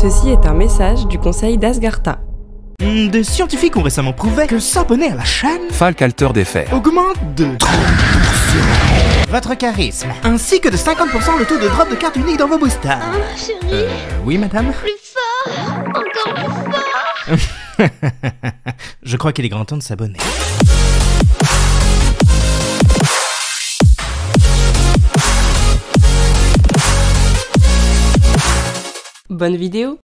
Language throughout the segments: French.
Ceci est un message du conseil d'Asgartha. Des scientifiques ont récemment prouvé que s'abonner à la chaîne Falk Alter des Fers augmente de 30% votre charisme, ainsi que de 50% le taux de drop de cartes uniques dans vos boosters. Ah, chérie, Oui, madame? plus fort, encore plus fort. Je crois qu'il est grand temps de s'abonner. Bonne vidéo.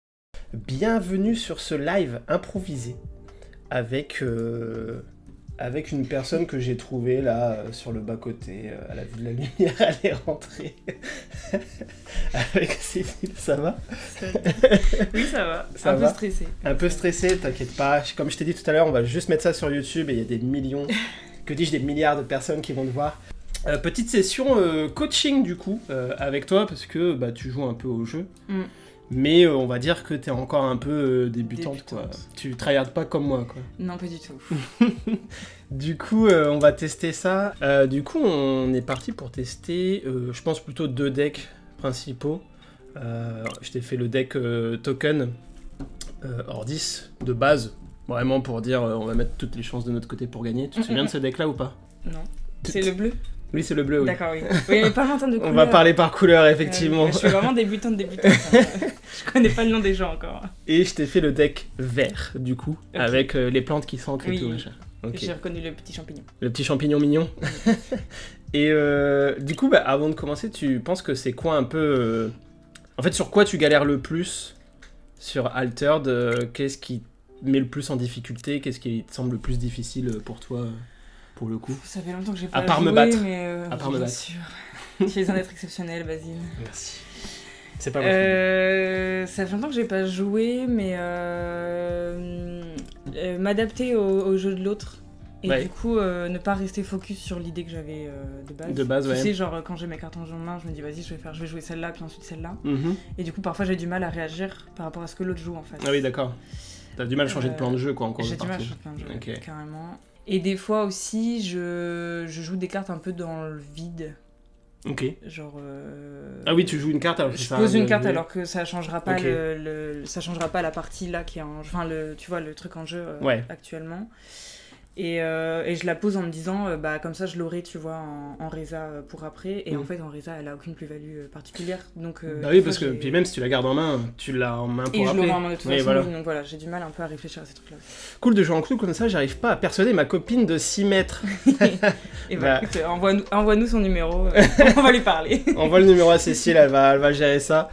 Bienvenue sur ce live improvisé avec une personne que j'ai trouvée là sur le bas-côté, à la vue de la lumière, elle est rentrée. Avec Cécile, ça va? Oui, ça va. Ça un va peu stressé. Un peu stressé, t'inquiète pas. Comme je t'ai dit tout à l'heure, on va juste mettre ça sur YouTube et il y a des millions, que dis-je, des milliards de personnes qui vont te voir. Petite session coaching du coup avec toi parce que bah, tu joues un peu au jeu. Mais on va dire que t'es encore un peu débutante, quoi. Tu tryhardes pas comme moi, quoi. Non, pas du tout. Du coup, on va tester ça. Du coup, on est parti pour tester, je pense plutôt 2 decks principaux. Je t'ai fait le deck token Ordis de base, vraiment pour dire on va mettre toutes les chances de notre côté pour gagner. Tu te souviens de ce deck-là ou pas? Non. C'est le bleu? Oui, c'est le bleu, oui. D'accord, oui. Oui, mais pas longtemps de couleur. On va parler par couleur, effectivement. Je suis vraiment débutante. Je connais pas le nom des gens encore. Et je t'ai fait le deck vert, du coup, Ok. avec les plantes qui s'ancrent et Oui. tout, machin. Ok. J'ai reconnu le petit champignon. Le petit champignon mignon. Et du coup, bah, avant de commencer, tu penses que c'est quoi un peu... En fait, sur quoi tu galères le plus sur Altered? Qu'est-ce qui met le plus en difficulté? Qu'est-ce qui te semble le plus difficile pour toi, pour le coup? Ça fait longtemps que j'ai pas À part joué, me battre. mais À part me bien battre. sûr. Tu es un être exceptionnel, Basile. Merci. C'est pas vrai. Ça fait longtemps que j'ai pas joué, mais m'adapter au jeu de l'autre. Et Ouais. du coup, ne pas rester focus sur l'idée que j'avais de base. De base, ouais. Tu sais, genre quand j'ai mes cartes en main, je me dis vas-y, je vais jouer celle-là, puis ensuite celle-là. Mhm. Et du coup, parfois, j'ai du mal à réagir par rapport à ce que l'autre joue en fait. Ah oui, d'accord. T'as du mal à changer de plan de jeu, quoi, en cours de J'ai du mal à partie. changer de plan de jeu, Ok. carrément. Et des fois aussi, je joue des cartes un peu dans le vide. Ok. Genre. Ah oui, tu joues une carte alors que Je ça pose a un une carte jeu. alors que ça changera pas Ok. ça changera pas la partie là qui est en enfin tu vois le truc en jeu Ouais. actuellement et je la pose en me disant bah comme ça je l'aurai tu vois en Reza pour après et en fait en Reza elle a aucune plus-value particulière donc Bah oui, parce que puis même si tu la gardes en main, tu l'as en main pour et je après. l'aurai en main de toute Oui, façon voilà. donc voilà j'ai du mal un peu à réfléchir à ces trucs là Cool de jouer en clou comme ça, j'arrive pas à persuader ma copine de s'y mettre. et Bah. bah écoute envoie-nous son numéro on va lui parler. Envoie le numéro à Cécile, elle va gérer ça.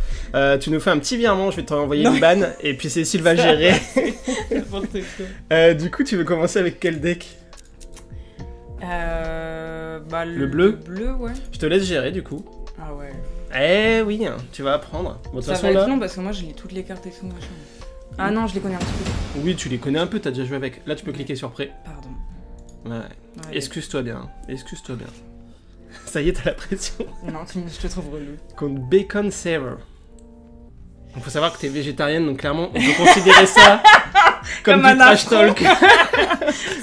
Tu nous fais un petit virement, je vais t'envoyer une banne, et puis Cécile va gérer. N'importe quoi. Du coup, tu veux commencer avec quel deck? Bah, Le bleu Le bleu, ouais. Je te laisse gérer, du coup. Ah ouais. Eh oui, hein, tu vas apprendre. Bon, de toute Ça façon, va être là... long parce que moi je lis toutes les cartes et tout machin. Ah non, je les connais un petit peu. Oui, tu les connais un peu, t'as déjà joué avec. Là, tu peux cliquer sur prêt. Pardon. Ouais. Ouais, Excuse-toi bien, excuse-toi bien. Ça y est, t'as la pression. non, je te trouve relou. Contre Bacon Saver. Il faut savoir que t'es végétarienne, donc clairement, on peut considérer ça comme Comme du un trash affront. talk.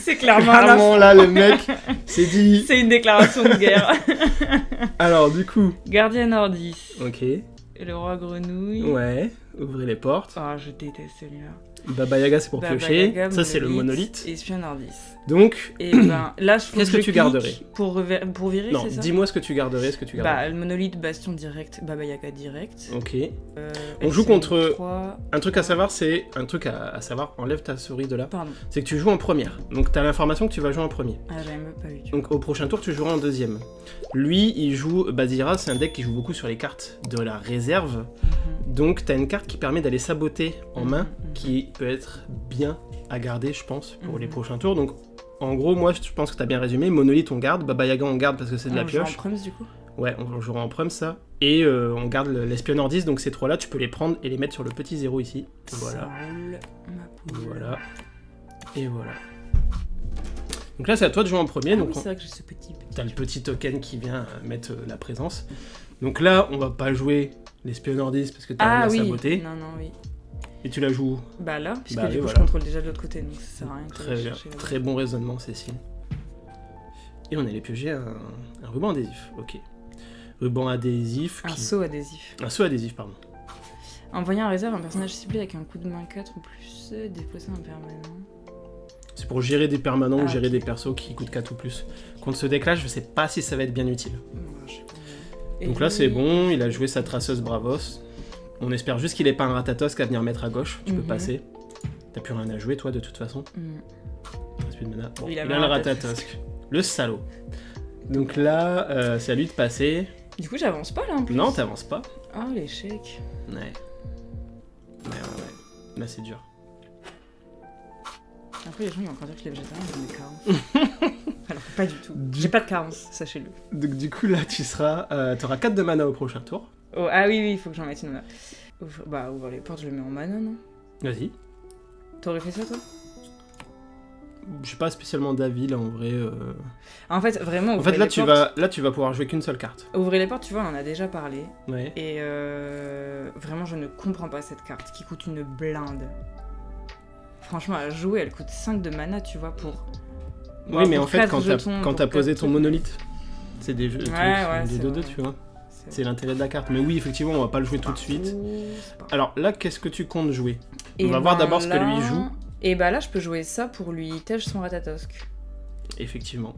C'est clairement un Clairement, là, le mec s'est dit... C'est une déclaration de guerre. Alors, du coup... Gardien Ordis. Ok. Le roi grenouille. Ouais, ouvrez les portes. Ah, je déteste celui-là. Baba Yaga, c'est pour Baba piocher. Yaga, Ça, c'est le monolithe. Espion Ordis. Donc, Et ben là, je Qu'est-ce que tu garderais pour virer, non, c'est ça dis-moi ce que tu garderais, Bah, le monolithe, bastion direct, Baba Yaga direct. Ok. Euh, On joue SN3. contre- Un truc à savoir, enlève ta souris de là. Pardon. C'est que tu joues en première. Donc, t'as l'information que tu vas jouer en premier. Ah, j'avais même pas vu. tu Donc, au prochain tour, tu joueras en deuxième. Lui, il joue... Bazira, c'est un deck qui joue beaucoup sur les cartes de la réserve. vois. Donc, t'as une carte qui permet d'aller saboter en main, Mhm. qui peut être bien à garder, je pense, pour les Mhm. prochains tours. Donc, en gros, moi, je pense que t'as bien résumé. Monolith, on garde. Baba Yaga, on garde parce que c'est de la On joue en pioche. proms, du coup. Ouais, on jouera en prom, ça. Et on garde l'espion Ordis, donc ces trois-là, tu peux les prendre et les mettre sur le petit zéro ici. Voilà. Ça roule, ma poule. Voilà. Et voilà. Donc là, c'est à toi de jouer en premier. Ah Donc oui, c'est vrai que j'ai ce petit. t'as le petit token qui vient mettre la présence. Donc là, on va pas jouer l'espion Ordis parce que t'as rien Ah à oui. saboter. Non, non, oui. Et tu la joues où? Bah là, puisque Bah du oui, coup, voilà. je contrôle déjà de l'autre côté, donc ça sert à rien que Très je bien. cherche, Très bon raisonnement, Cécile. Et on allait piocher un ruban adhésif. Ok. Ruban adhésif. Un qui- saut adhésif. Un seau adhésif, pardon. Envoyer un réserve à un personnage ciblé avec un coup de main 4 ou plus, déposer un permanent. C'est pour gérer des permanents ou gérer ok. des persos qui coûtent 4 ou plus. Contre ce deck là, je sais pas si ça va être bien utile. Bon, je sais pas. Et Donc là lui- c'est bon, il a joué sa traceuse Bravos. On espère juste qu'il ait pas un Ratatosk à venir mettre à gauche, tu peux Mhm. passer. T'as plus rien à jouer toi de toute façon. Hmm. Il reste plus de mana. Bon, Il il a avait le un Ratatosk. Le salaud. Donc là, c'est à lui de passer. Du coup, j'avance pas là en plus. Non, t'avances pas. Oh, l'échec. Ouais. Ouais. Là c'est dur. Après, les gens ils vont encore dire que les végétariens ils ont des carences. Alors que pas du tout. J'ai pas de carence, sachez-le. Donc du coup là tu seras... t'auras 4 de mana au prochain tour. Oh, ah oui, il faut que j'en mette une là. Ouvre les portes, je le mets en mana, non? Vas-y. T'aurais fait ça, toi? Je suis pas spécialement d'avis là en vrai. En fait, vraiment, En fait ouvrez les portes. tu vas pouvoir jouer qu'une seule carte. Ouvrez les portes, tu vois, on en a déjà parlé. Ouais. Et vraiment, je ne comprends pas cette carte qui coûte une blinde. Franchement, à jouer, elle coûte 5 de mana, tu vois, pour. Oui, mais pour en fait, 4 quand jetons, t'as pour posé 4 ton trucs. monolithe, c'est des jeux Ouais, des c'est 2-2, vrai. tu vois. C'est l'intérêt de la carte. Mais oui, effectivement, on va pas le jouer tout de suite. Alors là, qu'est-ce que tu comptes jouer? Et on va voir ben d'abord ce que là- lui joue. Et bah là, je peux jouer ça pour lui tège son Ratatosk. Effectivement.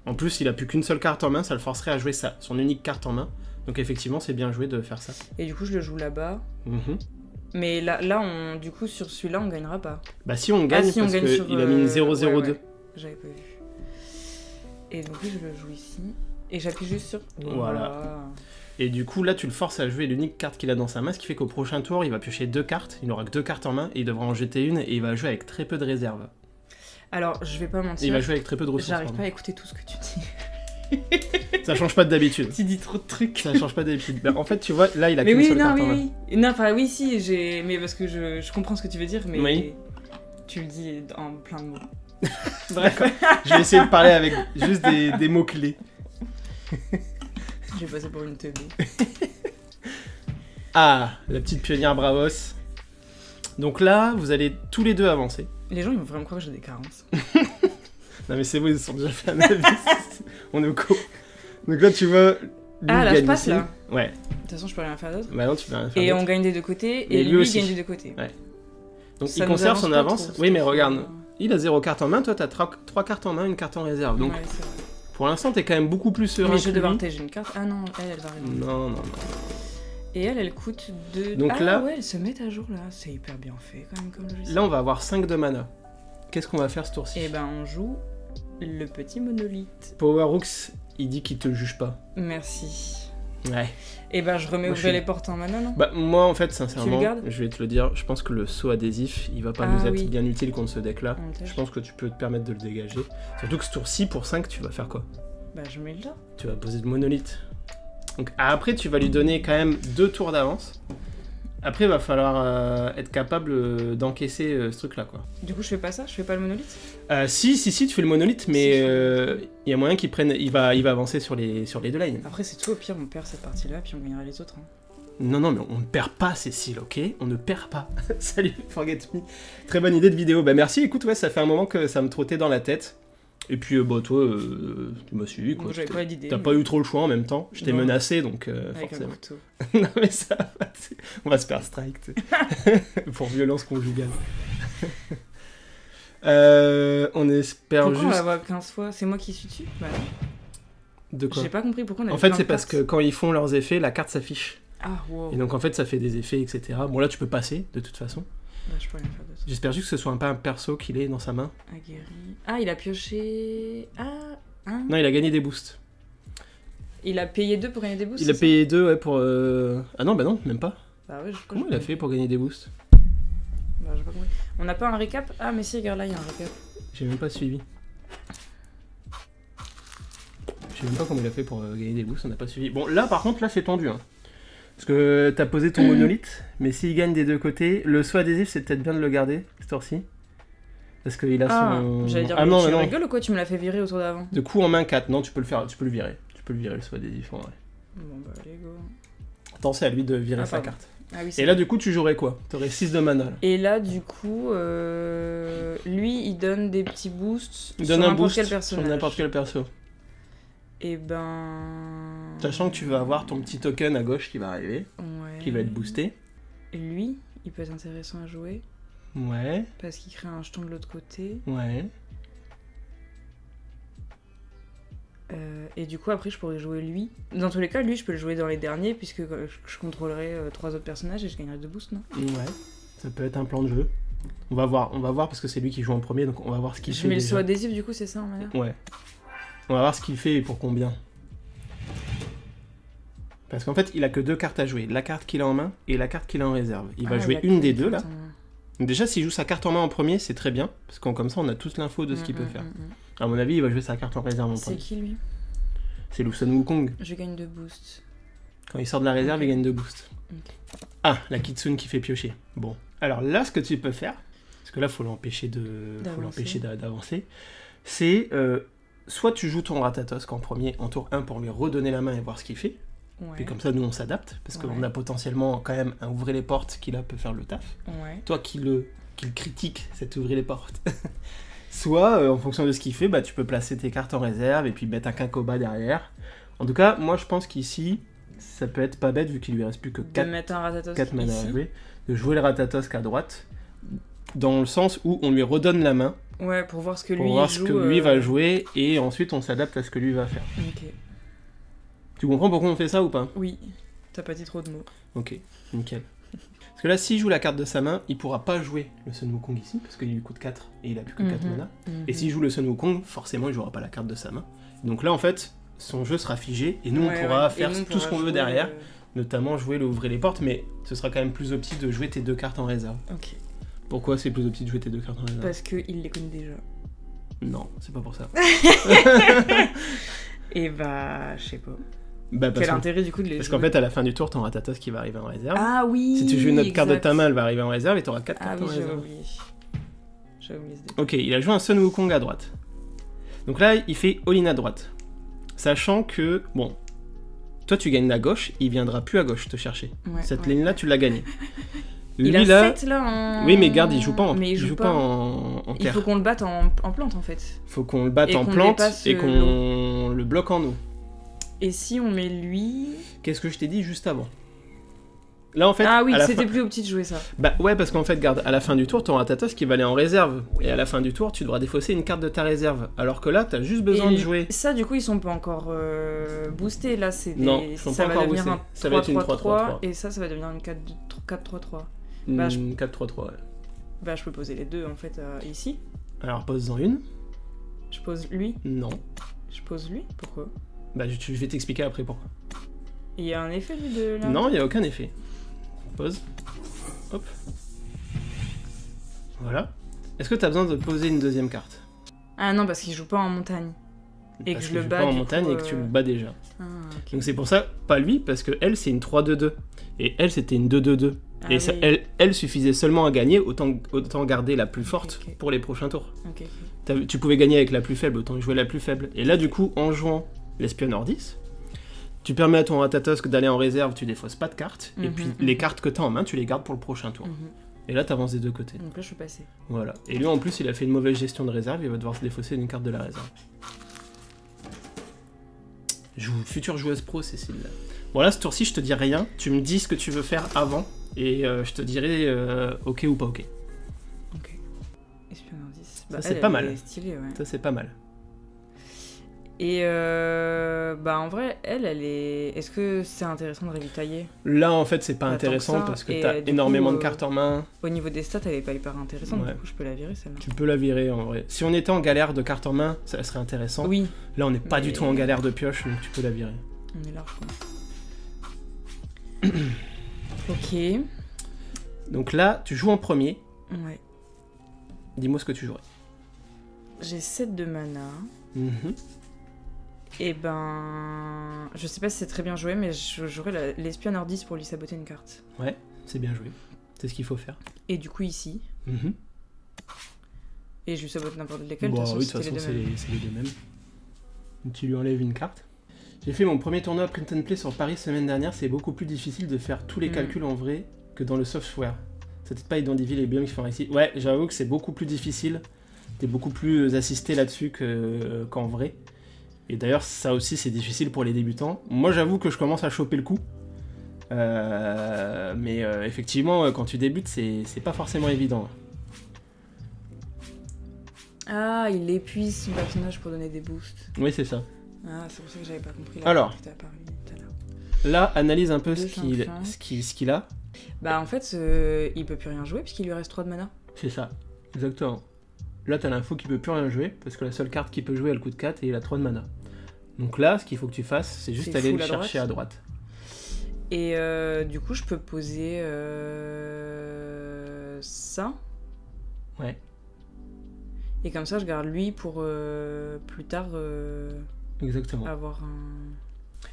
En plus, il a plus qu'une seule carte en main, ça le forcerait à jouer ça, son unique carte en main. Donc effectivement, c'est bien joué de faire ça. Et du coup, je le joue là-bas. Mhm. Mais là du coup, sur celui-là, on gagnera pas. Bah si on gagne, si, on parce gagne sur, qu'il a mis une 0-0-2. ouais. J'avais pas vu. Et donc lui, je le joue ici. Et j'appuie juste sur... Voilà. Et du coup, là, tu le forces à jouer l'unique carte qu'il a dans sa main, ce qui fait qu'au prochain tour, il va piocher 2 cartes, il n'aura que 2 cartes en main, et il devra en jeter une, et il va jouer avec très peu de réserve. Alors, je vais pas Et mentir. il va jouer avec très peu de ressources. J'arrive pardon. pas à écouter tout ce que tu dis. Ça change pas d'habitude. Tu dis trop de trucs. Ça change pas d'habitude. Ben, en fait, tu vois, là, il a Mais qu'une oui, seule non, carte en main. oui. Non, enfin, oui, si, j'ai... Mais parce que je comprends ce que tu veux dire, mais... Oui. Tu le dis en plein de mots. Bref, je vais essayer de parler avec juste des mots-clés. Je vais passer pour une teubée. Ah, la petite pionnière Bravos. Donc là, vous allez tous les deux avancer. Les gens, ils vont vraiment croire que j'ai des carences. Non mais c'est bon, ils se sont déjà fait un avis. On est au co. Donc là, tu vois... lui Ah, là, gagne je passe, ici. là. Ouais. De toute façon, je peux rien faire d'autre. Bah non, tu peux rien faire Et d'autre. on gagne des deux côtés, Mais et lui lui aussi. gagne des deux côtés. Ouais. Donc Ça il nous conserve son pas avance. trop, Oui, mais cette regarde. fois. Il a 0 carte en main, toi t'as 3 cartes en main, une carte en réserve. Donc Ouais, c'est vrai. pour l'instant, t'es quand même beaucoup plus serein Mais que je vais devoir lui. tège une carte. Ah non, elle va arriver. Non. Et elle coûte 2... Donc ah là- ouais, elle se met à jour là. C'est hyper bien fait quand même comme logiciel. Là, on va avoir 5 de mana. Qu'est-ce qu'on va faire ce tour-ci? Et ben on joue le petit monolithe. Powerhooks, il dit qu'il te juge pas. Merci. Ouais. Et ben je remets Moi, je ouvrir suis- les portes en mana, non? Bah moi en fait sincèrement, le gardes je vais te le dire, je pense que le saut adhésif, il va pas Ah nous être oui. bien utile contre ce deck là. On le tège. Je pense que tu peux te permettre de le dégager. Surtout que ce tour-ci pour 5, tu vas faire quoi? Bah je mets le là. Tu vas poser de monolithe. Donc après tu vas lui donner quand même 2 tours d'avance. Après il va falloir être capable d'encaisser ce truc là quoi. Du coup je fais pas ça, je fais pas le monolithe. Si tu fais le monolithe mais Si, je il y a moyen qu'il prenne, il va avancer sur les 2 lines. Après c'est tout, au pire on perd cette partie là, puis on gagnera les autres. Hein. Non, mais on ne perd pas, Cécile, ok? On ne perd pas. Salut, Forget Me. Très bonne idée de vidéo. Bah merci, écoute, ouais, ça fait un moment que ça me trottait dans la tête. Et puis, bah toi, tu m'as suivi, quoi. Donc j'avais pas d'idée. T'as pas eu trop le choix en même temps. Je t'ai Non. menacé, donc Avec un forcément. couteau. Non, mais ça va, on va se faire strike, tu sais. Pour violence conjugale. On espère Pourquoi on juste... la voit 15 fois? C'est moi qui suis dessus? Bah non. De quoi? J'ai pas compris pourquoi on a En vu fait, plein c'est de parce que cartes. quand ils font leurs effets, la carte s'affiche. Ah wow. Et donc, en fait, ça fait des effets, etc. Bon, là, tu peux passer, de toute façon. Bah, je peux rien faire d'autre. J'espère juste que ce soit pas un perso qu'il ait dans sa main. Aguerri. Ah il a pioché... Ah hein. Non, il a gagné des boosts. Il a payé 2 pour gagner des boosts? Il a c'est payé 2 ouais, pour... Ah non, bah non, même pas. ça Bah ouais, je crois Comment que il a je- fait pour gagner des boosts? Bah, j'ai pas compris. On n'a pas un récap? Ah mais si, regarde là, il y a un récap. J'ai même pas suivi. Je sais même pas comment il a fait pour gagner des boosts, on n'a pas suivi. Bon, là par contre, là c'est tendu. Hein. Parce que t'as posé ton monolithe, mais s'il gagne des deux côtés, le saut adhésif c'est peut-être bien de le garder, ce tour-ci. Parce qu'il a Ah, son... j'allais dire, ah mais non, tu non. rigoles ou quoi? Tu me l'as fait virer au tour d'avant. De coup en main 4, non, tu peux le faire, tu peux le virer. Tu peux le virer le saut adhésif en vrai. Bon bah allez go. Attends, c'est à lui de virer Ah, sa pardon. carte. Ah oui, Et là du coup tu jouerais quoi? T'aurais 6 de mana là. Et là, du coup, lui, il donne des petits boosts Il sur donne un n'importe boost quel sur personnage. n'importe quel perso. Et ben... Sachant que tu vas avoir ton petit token à gauche qui va arriver, Ouais. qui va être boosté. lui, il peut être intéressant à jouer. Ouais, Parce qu'il crée un jeton de l'autre côté. ouais. Et du coup, après, je pourrais jouer lui. Dans tous les cas, lui, je peux le jouer dans les derniers, puisque je contrôlerai 3 autres personnages et je gagnerai 2 boosts, non? Ouais, ça peut être un plan de jeu. On va voir parce que c'est lui qui joue en premier, donc on va voir ce qu'il Je fait mets le déjà. saut adhésif, du coup, c'est ça en manière? Ouais. On va voir ce qu'il fait et pour combien. Parce qu'en fait, il a que 2 cartes à jouer. La carte qu'il a en main et la carte qu'il a en réserve. Il va jouer une des deux, là. Donc déjà, s'il joue sa carte en main en premier, c'est très bien. Parce que comme ça, on a toute l'info de ce qu'il peut faire. À mon avis, il va jouer sa carte en réserve en C'est premier. qui, lui? C'est Lu Sun Wukong. Je gagne 2 boosts. Quand il sort de la réserve, il gagne 2 boosts. Ok. Ah, la Kitsune qui fait piocher. Bon. Alors là, ce que tu peux faire, parce que là, faut l'empêcher d'avancer, c'est soit tu joues ton Ratatosk en premier, en tour 1, pour lui redonner la main et voir ce qu'il fait. Ouais. Puis comme ça, nous, on s'adapte, parce qu'on a potentiellement quand même un ouvrir les portes qui, là, peut faire le taf. Ouais. Toi qui le critique, cet ouvrir les portes. Soit, en fonction de ce qu'il fait, bah, tu peux placer tes cartes en réserve et puis mettre un Kinkoba derrière. En tout cas, moi, je pense qu'ici, ça peut être pas bête, vu qu'il lui reste plus que De 4 mettre un Ratatosk 4 mana à ici. jouer, de jouer le Ratatosk à droite, dans le sens où on lui redonne la main, Ouais, pour voir ce que pour lui voir joue, ce que lui va jouer, et ensuite on s'adapte à ce que lui va faire. Ok. Tu comprends pourquoi on fait ça ou pas? Oui. T'as pas dit trop de mots. Ok, nickel. Parce que là, s'il joue la carte de sa main, il pourra pas jouer le Sun Wukong ici, parce qu'il lui coûte 4 et il a plus que 4 mana. Et s'il joue le Sun Wukong, forcément il jouera pas la carte de sa main. Donc là, en fait, son jeu sera figé, et nous on pourra faire tout ce qu'on veut derrière, notamment jouer le ouvrir les portes, mais ce sera quand même plus opti de jouer tes 2 cartes en réserve. Ok. Pourquoi c'est plus opti de jouer tes 2 cartes en réserve? Parce qu'il les connaît déjà. Non, c'est pas pour ça. Et bah, je sais pas. Bah, Quel intérêt du coup de les parce jouer? qu'en fait, à la fin du tour, ton Ratatosk qui va arriver en réserve. Ah oui. Si tu joues une autre carte de ta exact. main, elle va arriver en réserve et t'auras 4 Ah cartes oui, en j'avais réserve. oublié. J'avais oublié ce détail. Ok, il a joué un Sun Wukong à droite. Donc là, il fait all-in à droite. Sachant que, bon, toi tu gagnes la gauche, il viendra plus à gauche te chercher. Ouais, Cette ouais. ligne-là, tu l'as gagnée. Il Lui a là. 7 là en... Oui, mais garde, il joue pas en, Mais il joue pas. en Il terre. faut qu'on le batte en plante en fait. Faut qu'on le batte Et en qu'on plante dépasse et qu'on le bloque en eau. Et si on met lui... Qu'est-ce que je t'ai dit juste avant? Là en fait, Ah oui, à la c'était fin... plus au petit de jouer ça. Bah ouais, parce qu'en fait, garde, à la fin du tour, ton Ratatosk qui va aller en réserve. Et à la fin du tour, tu devras défausser une carte de ta réserve. Alors que là, t'as juste besoin Et de jouer. Ça du coup ils sont pas encore boostés là, c'est des... Non, ils sont ça pas va encore devenir boostés. un Ça va être une 3-3-3 et ça va devenir une 4-3-3. Bah, je- 4-3-3, ouais. Bah je peux poser les deux en fait ici. Alors pose-en une. Je pose lui, Non. je pose lui, pourquoi? Bah je vais t'expliquer après pourquoi. Il y a un effet lui de là? Non, il n'y a aucun effet. Pose. Hop. Voilà. Est-ce que t'as besoin de poser une deuxième carte? Ah non parce qu'il joue pas en montagne. Et Parce que je qu'il le joue bats pas en du montagne coup, et que tu le bats déjà. Ah, ok. Donc c'est pour ça, pas lui, parce que elle c'est une 3-2-2. Et elle c'était une 2-2-2. Ah et ça, oui. elle suffisait seulement à gagner, autant garder la plus forte ok. pour les prochains tours. Ok, ok. Tu pouvais gagner avec la plus faible, autant jouer la plus faible. Et là du coup, en jouant l'Espion Nordis, tu permets à ton Ratatosk d'aller en réserve, tu défausses pas de cartes, et Mhm, puis mhm. les cartes que t'as en main, tu les gardes pour le prochain tour. Mhm. Et là t'avances des deux côtés. Donc là je suis passée. Voilà. Et lui en plus il a fait une mauvaise gestion de réserve, il va devoir se défausser d'une carte de la réserve. Future joueuse pro, Cécile. Bon là ce tour-ci je te dis rien, tu me dis ce que tu veux faire avant, et je te dirai ok ou pas ok. Ok. Espion Nordis. Ça, c'est pas mal. Elle est stylée, ouais. Ça c'est pas mal. Et bah en vrai, elle est. Est-ce que c'est intéressant de ravitailler? Là en fait c'est pas Pas tant que intéressant ça, parce que et, t'as du énormément coup, de cartes en main, Au niveau des stats, elle est pas hyper intéressante, Ouais. du coup je peux la virer celle-là. tu peux la virer en vrai. Si on était en galère de cartes en main, ça serait intéressant. Oui, Là on n'est pas Mais- du tout en galère de pioche, donc tu peux la virer. on est large quoi. Ok. Donc là tu joues en premier, Ouais. dis-moi ce que tu jouerais. J'ai 7 de mana. Mhm. Et ben. Je sais pas si c'est très bien joué, mais je jouerais l'espion Nordis pour lui saboter une carte. Ouais, c'est bien joué. C'est ce qu'il faut faire. Et du coup ici. Mhm. Et je lui sabote n'importe lesquelles, Bon, de toute façon, oui, de toute c'était façon, les deux mêmes. c'est les deux mêmes. Donc, tu lui enlèves une carte. J'ai fait mon premier tournoi print and play sur Paris semaine dernière. C'est beaucoup plus difficile de faire tous les calculs en vrai que dans le software. Ça t'aide pas à identifier les biomes qui font ici. Ouais, j'avoue que c'est beaucoup plus difficile. T'es beaucoup plus assisté là-dessus qu'en vrai. Et d'ailleurs, ça aussi, c'est difficile pour les débutants. Moi, j'avoue que je commence à choper le coup. Mais effectivement, quand tu débutes, c'est pas forcément évident. Ah, il épuise son personnage pour donner des boosts. Oui, c'est ça. Ah, c'est pour ça que j'avais pas compris. Alors. Que t'as apparu tout à l'heure. Là, analyse un peu Deux, ce qu'il a. Bah en fait, il peut plus rien jouer puisqu'il lui reste 3 de mana. C'est ça, exactement. Là, t'as l'info qu'il peut plus rien jouer, parce que la seule carte qu'il peut jouer, elle coûte 4 et il a 3 de mana. Donc là, ce qu'il faut que tu fasses, c'est juste aller le chercher à droite. Et du coup, je peux poser ça. Ouais. Et comme ça, je garde lui pour plus tard Exactement. avoir un...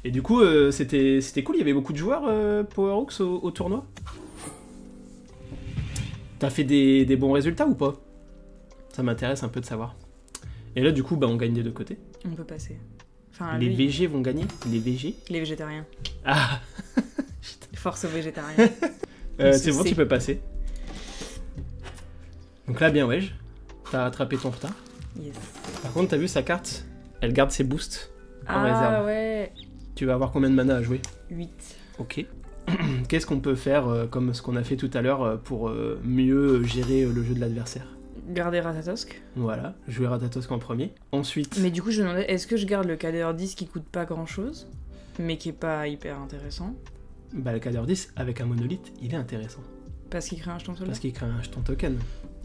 Et du coup, c'était cool, il y avait beaucoup de joueurs Powerhooks au tournoi. T'as fait des bons résultats ou pas? Ça m'intéresse un peu de savoir. Et là, du coup, bah, on gagne des deux côtés. On peut passer. Enfin, Les lui, VG vont gagner? Les VG? les végétariens. Ah. Force aux végétariens. C'est bon, tu peux passer. Donc là, bien ouais, t'as rattrapé ton retard. Yes. Par contre, t'as vu sa carte? Elle garde ses boosts en Ah réserve. ouais. Tu vas avoir combien de mana à jouer? 8. Ok. Qu'est-ce qu'on peut faire comme ce qu'on a fait tout à l'heure pour mieux gérer le jeu de l'adversaire? Garder Ratatosk. Voilà, jouer Ratatosk en premier. Ensuite... Mais du coup, je me demandais, est-ce que je garde le KDR 10 qui coûte pas grand chose, mais qui est pas hyper intéressant? Bah, le KDR 10 avec un monolithe, il est intéressant. Parce qu'il crée un jeton soldat. Parce qu'il crée un jeton token.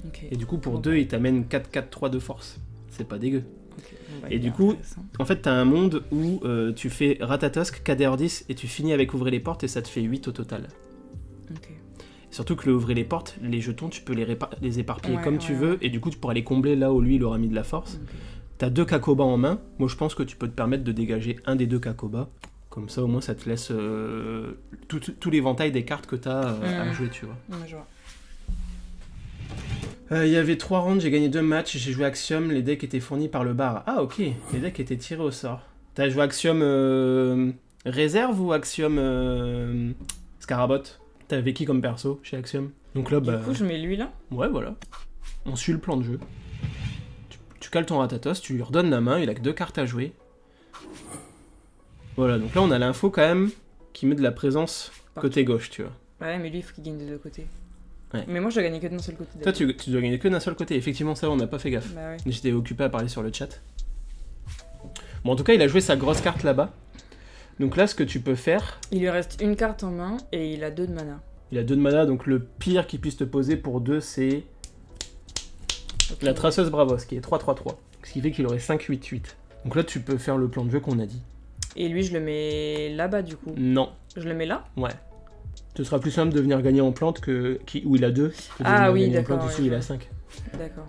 Ok. Et du coup, pour Bon, 2, il t'amène 4-4-3 de force. C'est pas dégueu. Ok. Bon, bah, Et il du est coup, intéressant. en fait, t'as un monde où tu fais Ratatosk, KDR 10, et tu finis avec Ouvrir les portes, et ça te fait 8 au total. Ok. Surtout que le Ouvrir les portes, les jetons, tu peux les éparpiller Ouais, comme tu ouais, veux, ouais. et du coup, tu pourras les combler là où lui, il aura mis de la force. Ok. T'as 2 Kakoba en main. Moi, je pense que tu peux te permettre de dégager un des 2 Kakoba. Comme ça, au moins, ça te laisse tout l'éventail des cartes que t'as à jouer, tu vois. Ouais, je vois. Il y avait 3 rounds, j'ai gagné 2 matchs, j'ai joué Axiom, les decks étaient fournis par le bar. Ah, ok, les decks étaient tirés au sort. T'as joué Axiom réserve ou Axiom Scarabot? T'avais qui comme perso chez Axiom? Donc là, Du coup, je mets lui là. ouais, voilà. On suit le plan de jeu. Tu cales ton Rathatos, tu lui redonnes la main, il a que 2 cartes à jouer. Voilà, donc là, on a l'info quand même qui met de la présence côté gauche, tu vois. Ouais, mais lui, il faut qu'il gagne des deux côtés. Ouais. Mais moi, je dois gagner que d'un seul côté. Toi, tu dois gagner que d'un seul côté. Effectivement, ça, on n'a pas fait gaffe. Bah ouais. J'étais occupé à parler sur le chat. Bon, en tout cas, il a joué sa grosse carte là-bas. Donc là, ce que tu peux faire... Il lui reste une carte en main et il a 2 de mana. Il a 2 de mana, donc le pire qu'il puisse te poser pour 2, c'est Ok. la Traceuse Bravos, qui est 3-3-3. Ce qui fait qu'il aurait 5-8-8. Donc là, tu peux faire le plan de jeu qu'on a dit. Et lui, je le mets là-bas du coup. Non, Je le mets là. ouais. Ce sera plus simple de venir gagner en plante où il a 2. Que de Ah venir oui, gagner en d'accord, plante ouais, ici où il je a vois. 5. D'accord.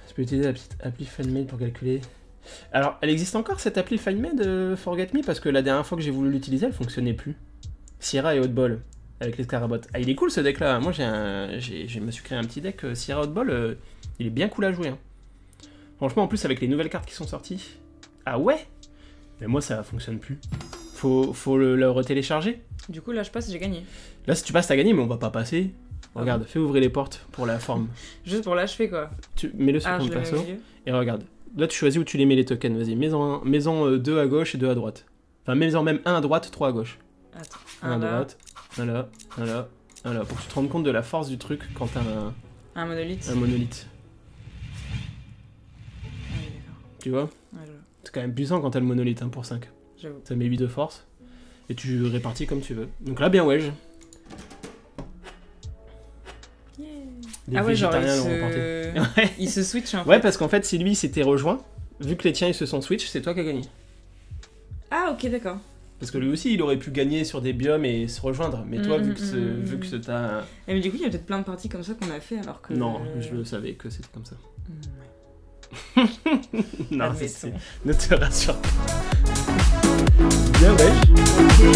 Je peux utiliser la petite appli FindMade pour calculer. Alors, elle existe encore cette appli FindMade Forget Me, parce que la dernière fois que j'ai voulu l'utiliser, elle fonctionnait plus. Sierra et Hotball avec les Scarabots. Ah, il est cool ce deck là. Moi, je me suis créé un petit deck Sierra Hotball. Il est bien cool à jouer. Hein. Franchement, en plus, avec les nouvelles cartes qui sont sorties. Ah ouais? Mais moi, ça fonctionne plus. Faut le retélécharger. Du coup, là, je passe, j'ai gagné. Là, si tu passes, t'as gagné, mais on va pas passer. Regarde, fais ouvrir les portes pour la forme. Juste pour l'achever quoi. Tu mets-le sur Ah, ton je le mets au perso. milieu. Et regarde, là tu choisis où tu les mets les tokens, vas-y, mets-en 2 à gauche et 2 à droite. Enfin, mets-en même 1 à droite, 3 à gauche. Attends. 1 à Un là, droite, 1 là, 1 là, 1 là, pour que tu te rendes compte de la force du truc quand t'as un monolithe. un monolithe. Ah oui, d'accord. Tu vois? Ouais, je vois. C'est quand même puissant quand t'as le monolithe, hein, pour 5. J'avoue. Ça met 8 de force, et tu répartis comme tu veux. Donc là, bien wedge. Yeah. Les Ah ouais, genre végétariens l'ont remporté. Ouais. il se switch en fait. Ouais, parce qu'en fait, si lui s'était rejoint, vu que les tiens ils se sont switch, c'est toi qui as gagné. Ah ok, d'accord. Parce que lui aussi, il aurait pu gagner sur des biomes et se rejoindre. Mais toi, vu que t'as... Mais du coup, il y a peut-être plein de parties comme ça qu'on a fait alors que... Non, je le savais que c'était comme ça. Ouais. Non, Admettons. ne te rassure pas. Bien, wesh. Ok.